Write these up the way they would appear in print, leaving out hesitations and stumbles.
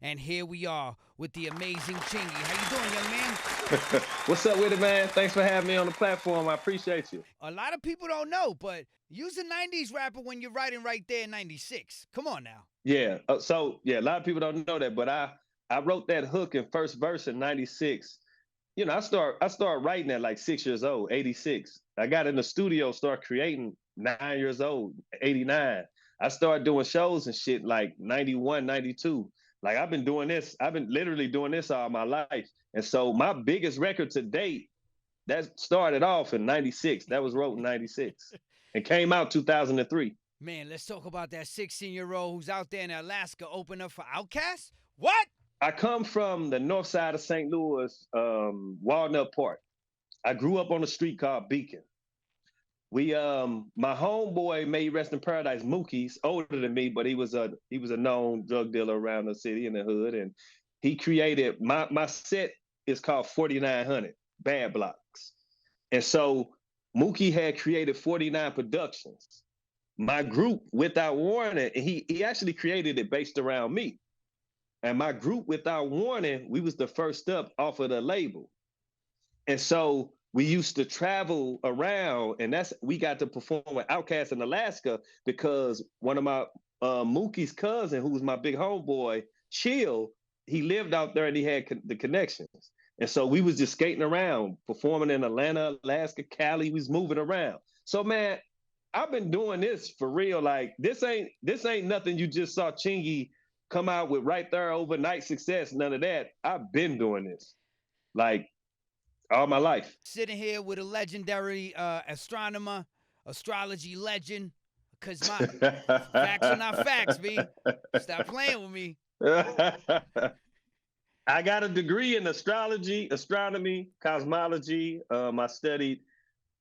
And here we are with the amazing Chingy. How you doing, young man? What's up with it, man? Thanks for having me on the platform. I appreciate you. A lot of people don't know, but use a 90s rapper when you're writing right there in 96. Come on now. Yeah. A lot of people don't know that, but I wrote that hook in first verse in '96. I started writing at like 6 years old, '86. I got in the studio, started creating 9 years old, '89. I started doing shows and shit like '91, '92. Like I've been literally doing this all my life. And so my biggest record to date, that started off in '96. That was wrote in '96 and came out 2003. Man, let's talk about that 16-year-old who's out there in Alaska opening up for OutKast. What? I come from the north side of St. Louis, Walnut Park. I grew up on a street called Beacon. My homeboy, may he rest in paradise, Mookie's older than me, but he was a known drug dealer around the city in the hood, and he created my set is called 4900 Bad Blocks, and so Mookie had created 49 Productions. My group, Without Warning, he actually created it based around me, and my group, Without Warning, we was the first up off of the label. And so we used to travel around, and we got to perform with OutKast in Alaska because one of my Mookie's cousin, who was my big homeboy, Chill, he lived out there and he had the connections. And so we was just skating around, performing in Atlanta, Alaska, Cali. We was moving around. So man, I've been doing this for real. Like this ain't nothing you just saw Chingy come out with right there overnight success. None of that. I've been doing this. Like all my life. Sitting here with a legendary astronomer, astrology legend, because my facts are not facts, B. Stop playing with me. I got a degree in astrology, astronomy, cosmology. I studied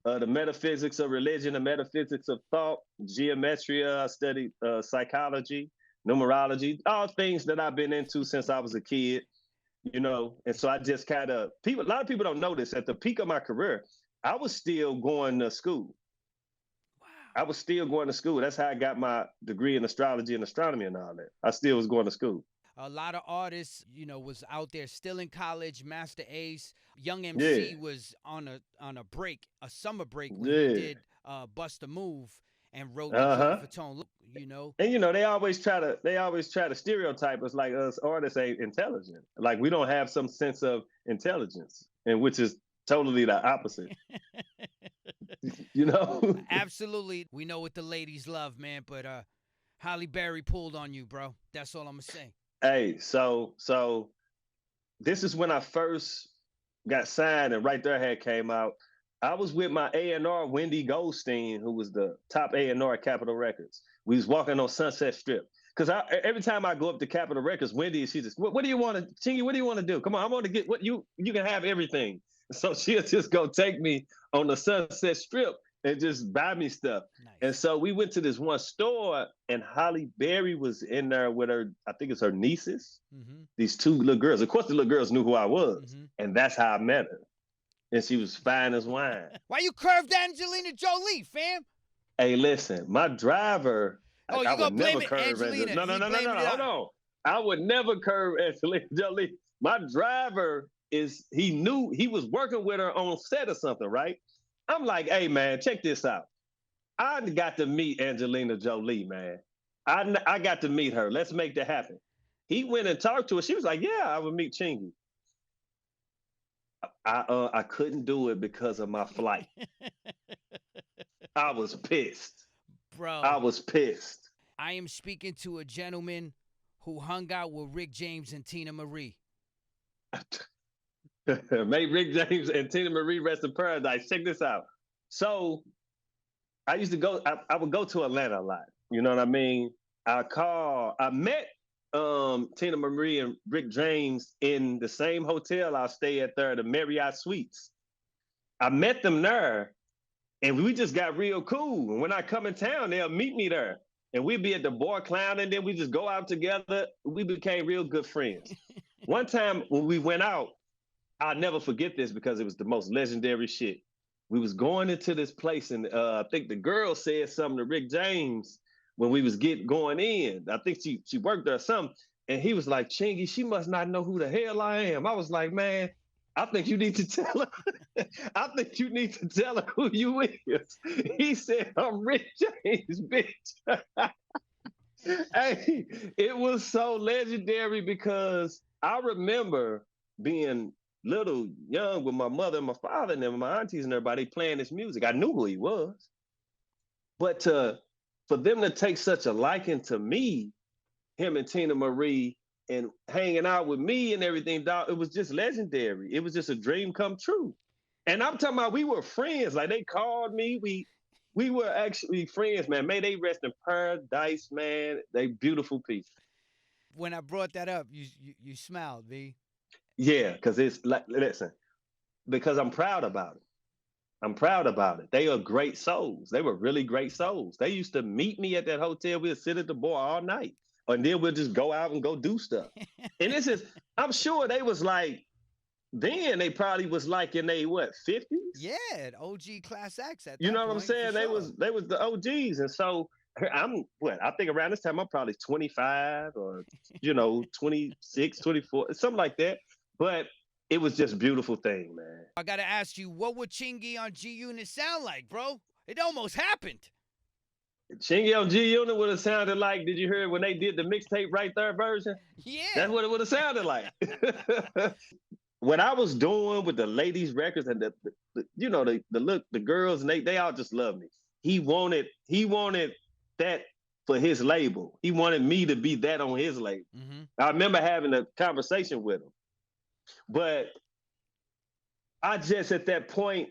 the metaphysics of religion, the metaphysics of thought, geometria. I studied psychology, numerology, all things that I've been into since I was a kid. And so I just a lot of people don't know this. At the peak of my career, I was still going to school. Wow. I was still going to school. That's how I got my degree in astrology and astronomy and all that. I still was going to school. A lot of artists, was out there still in college. Master Ace, Young MC Yeah. was on a break, a summer break when he Yeah. did Bust a Move and wrote the Uh-huh. joint for Tone. And they always try to stereotype us like us artists ain't intelligent. Like we don't have some sense of intelligence, and which is totally the opposite. you know? Absolutely, we know what the ladies love, man. But Halle Berry pulled on you, bro. That's all I'm gonna say. Hey, so this is when I first got signed, and right there had came out. I was with my A&R, Wendy Goldstein, who was the top A&R at Capitol Records. We was walking on Sunset Strip. Because every time I go up to Capitol Records, Wendy, she just, what do you want to, Chingy, what do you want to do? Come on, I want to get what you can have everything. So she'll just go take me on the Sunset Strip and just buy me stuff. Nice. And so we went to this one store, and Halle Berry was in there with her, I think it's her nieces, these two little girls. Of course, the little girls knew who I was, and that's how I met her. And she was fine as wine. Why you curved Angelina Jolie, fam? Hey, listen, my driver. Oh, you gonna blame it, Angelina? No. Hold on. I would never curve Angelina Jolie. My driver he was working with her on set or something, right? I'm like, hey man, check this out. I got to meet Angelina Jolie, man. I got to meet her. Let's make that happen. He went and talked to her. She was like, yeah, I would meet Chingy. I couldn't do it because of my flight. I was pissed. Bro. I was pissed. I am speaking to a gentleman who hung out with Rick James and Tina Marie. May Rick James and Tina Marie rest in paradise. Check this out. So I used to go, I would go to Atlanta a lot. You know what I mean? I met Tina Marie and Rick James in the same hotel I stay at there, the Marriott Suites. I met them there, and we just got real cool. And when I come in town, they'll meet me there. And we'd be at the bar clown, and then we just go out together. We became real good friends. One time when we went out, I'll never forget this because it was the most legendary shit. We was going into this place, and I think the girl said something to Rick James when we was going in. I think she worked there or something. And he was like, Chingy, she must not know who the hell I am. I was like, man, I think you need to tell her. I think you need to tell her who you is. He said, I'm Rick James, bitch. Hey, it was so legendary because I remember being little young with my mother and my father and them, my aunties and everybody playing this music. I knew who he was. But for them to take such a liking to me, him and Tina Marie, and hanging out with me and everything, dog, it was just legendary. It was just a dream come true. And I'm talking about we were friends. Like they called me. We were actually friends, man. May they rest in paradise, man. They beautiful people. When I brought that up, you smiled, B. Yeah, because it's like, listen, because I'm proud about it. I'm proud about it. They are great souls. They were really great souls. They used to meet me at that hotel. We'd sit at the bar all night. And then we'll just go out and go do stuff. And this is, I'm sure they was like, then they probably was like in they what, 50s? Yeah, OG class acts at that You know what I'm point, saying? for They sure. was the OGs. And so I'm what, I think around this time I'm probably 25 or 26, 24, something like that. But it was just a beautiful thing, man. I gotta ask you, what would Chingy on G Unit sound like, bro? It almost happened. Chingy on G Unit would have sounded like, did you hear when they did the mixtape right there version? Yeah. That's what it would have sounded like. What I was doing with the ladies' records and the girls, and they all just loved me. He wanted that for his label. He wanted me to be that on his label. Mm-hmm. I remember having a conversation with him, but I just at that point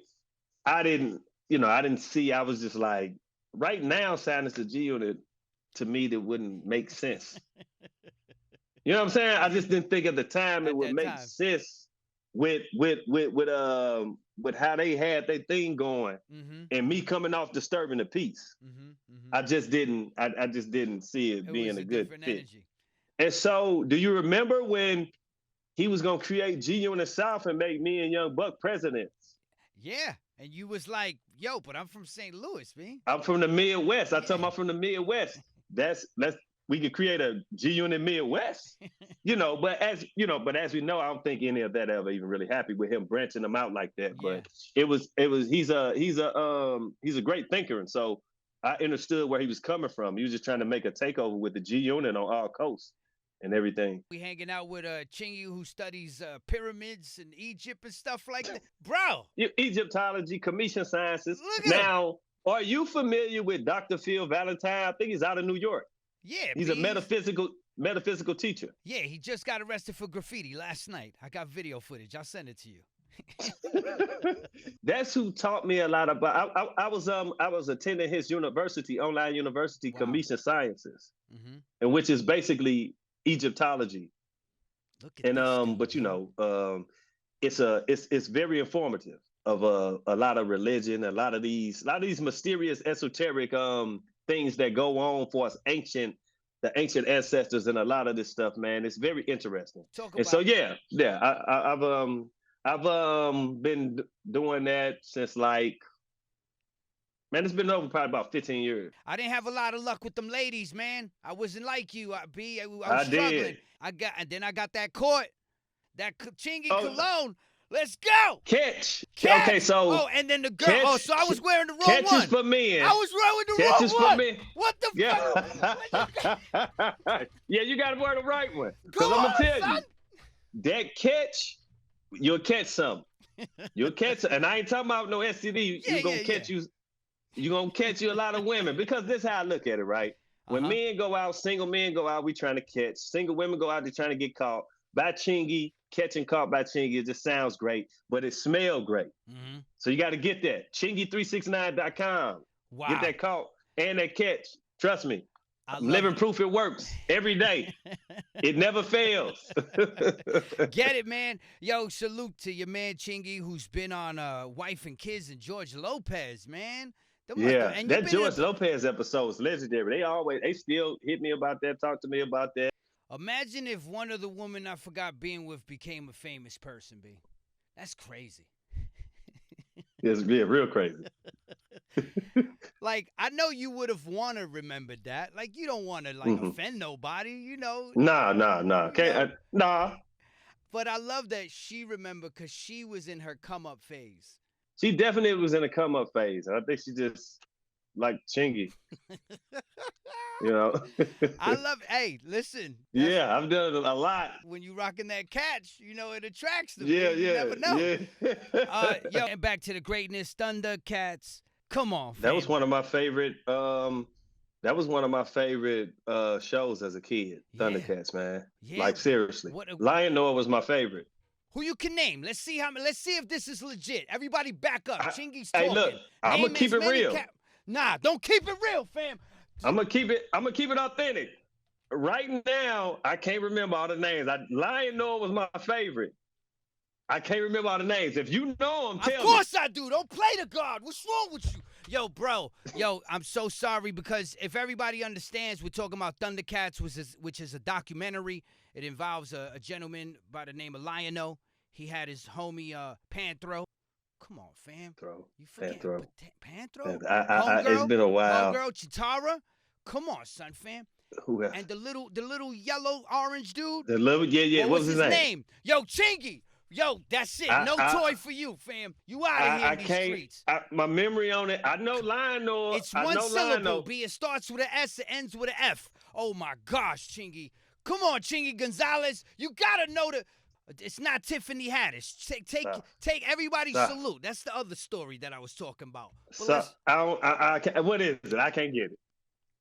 I didn't see. I was just like, right now, sounding to G Unit to me that wouldn't make sense. You know what I'm saying? I just didn't think at the time it would make sense with how they had their thing going, mm-hmm. and me coming off disturbing the peace. Mm-hmm. Mm-hmm. I just didn't see it being a good fit. Energy. And so, do you remember when he was gonna create G Unit South and make me and Young Buck presidents? Yeah, and you was like, "Yo, but I'm from St. Louis, man. I'm from the Midwest." I told him I'm from the Midwest. We could create a G Unit Midwest, But as we know, I don't think any of that ever even really happened with him branching them out like that. Yeah. But he's a great thinker, and so I understood where he was coming from. He was just trying to make a takeover with the G Unit on all coasts and everything. We hanging out with Chingy, who studies pyramids and Egypt and stuff like that, bro. Egyptology, Commission sciences. Look at now, are you familiar with Dr. Phil Valentine? I think he's out of New York. Yeah, he's a metaphysical teacher. Yeah, he just got arrested for graffiti last night. I got video footage. I'll send it to you. That's who taught me a lot about. I was attending his university, online university, wow. Commission Sciences, mm-hmm. and which is basically Egyptology. Look at but it's very informative of a lot of religion, a lot of these mysterious, esoteric things that go on for us the ancient ancestors, and a lot of this stuff, man. It's very interesting. I've been doing that since it's been over probably about 15 years. I didn't have a lot of luck with them ladies, man. I wasn't like you, B. I was struggling. Did. I got that court, that Chingy cologne. Let's go. Catch. Okay, so. And then the girl. So I was wearing the wrong one. Catches for men. I was wearing the wrong one. For men. What the fuck? Yeah, you got to wear the right one. Because I'm going to tell you, that catch, you'll catch some. You'll catch, and I ain't talking about no STD. You're going to catch you. You're going to catch you a lot of women. Because this is how I look at it, right? When men go out, single men go out, we trying to catch. Single women go out, they're trying to get caught. By Chingy, catching caught by Chingy, it just sounds great, but it smells great. Mm-hmm. So you got to get that. Chingy369.com. Wow. Get that caught and that catch. Trust me. I'm living proof it works every day. It never fails. Get it, man. Yo, salute to your man Chingy, who's been on Wife and Kids and George Lopez, man. And that George Lopez episode is legendary. They still hit me about that, talk to me about that. Imagine if one of the women I forgot being with became a famous person, B. That's crazy. It's real crazy. Like, I know you would have want to remember that. Like, you don't want to like offend nobody, Nah. Nah. But I love that she remembered because she was in her come up phase. She definitely was in a come up phase. I think she just like Chingy. I love. Hey, listen. Yeah, I've done a lot. When you rocking that catch, it attracts them. Yeah, You never know. Yeah. Yo, and back to the greatness, Thundercats. Come on, fam. That was one of my favorite. That was one of my favorite shows as a kid. Thundercats, man. Yeah. Like seriously, Lion Noah was my favorite. Who you can name? Let's see if this is legit. Everybody, back up. Chingy's talking. Hey, look, I'm gonna keep it real. Nah, don't keep it real, fam. I'm gonna keep it authentic. Right now, I can't remember all the names. Lion Noah was my favorite. I can't remember all the names. If you know them, tell me. Of course I do. Don't play the God. What's wrong with you? Yo, bro. Yo, I'm so sorry because if everybody understands, we're talking about Thundercats, which is a documentary. It involves a gentleman by the name of Lion-O. He had his homie Panthro. Come on, fam. You forget Panthro? It's been a while. Homegirl Chitara. Come on, son, fam. Who else? And the little yellow orange dude. What was his name? Yo, Chingy. Yo, that's it. No toy for you, fam. You out of here in these streets. My memory on it. I know Lion Noah. It's one syllable, B. It starts with an S. It ends with an F. Oh, my gosh, Chingy. Come on, Chingy Gonzalez. You got to know it's not Tiffany Haddish. Take everybody salute. That's the other story that I was talking about. What is it? I can't get it.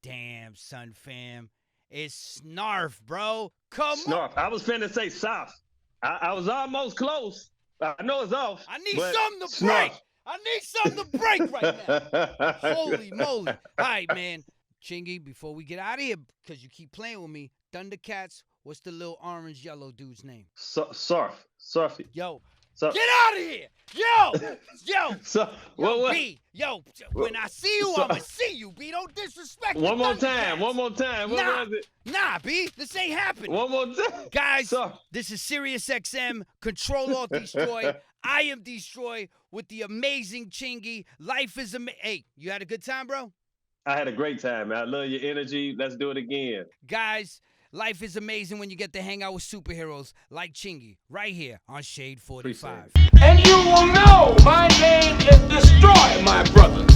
Damn, son, fam. It's Snarf, bro. Come Snarf. on. I was finna say Soft. I was almost close. I know it's off. I need something to break. I need something to break right now. Holy moly. All right, man. Chingy, before we get out of here, because you keep playing with me, Thundercats, what's the little orange yellow dude's name? Surfy. Yo. Get out of here! Yo! What? B, when I see you, I'ma see you, B. Don't disrespect One more time. What was it? Nah, B. This ain't happening. One more time. Guys, this is Sirius XM, Control Alt Destroy. I am Destroy with the amazing Chingy. Life is amazing. Hey, you had a good time, bro? I had a great time, man. I love your energy. Let's do it again. Guys, life is amazing when you get to hang out with superheroes like Chingy, right here on Shade 45. And you will know my name is Destroy, my brothers.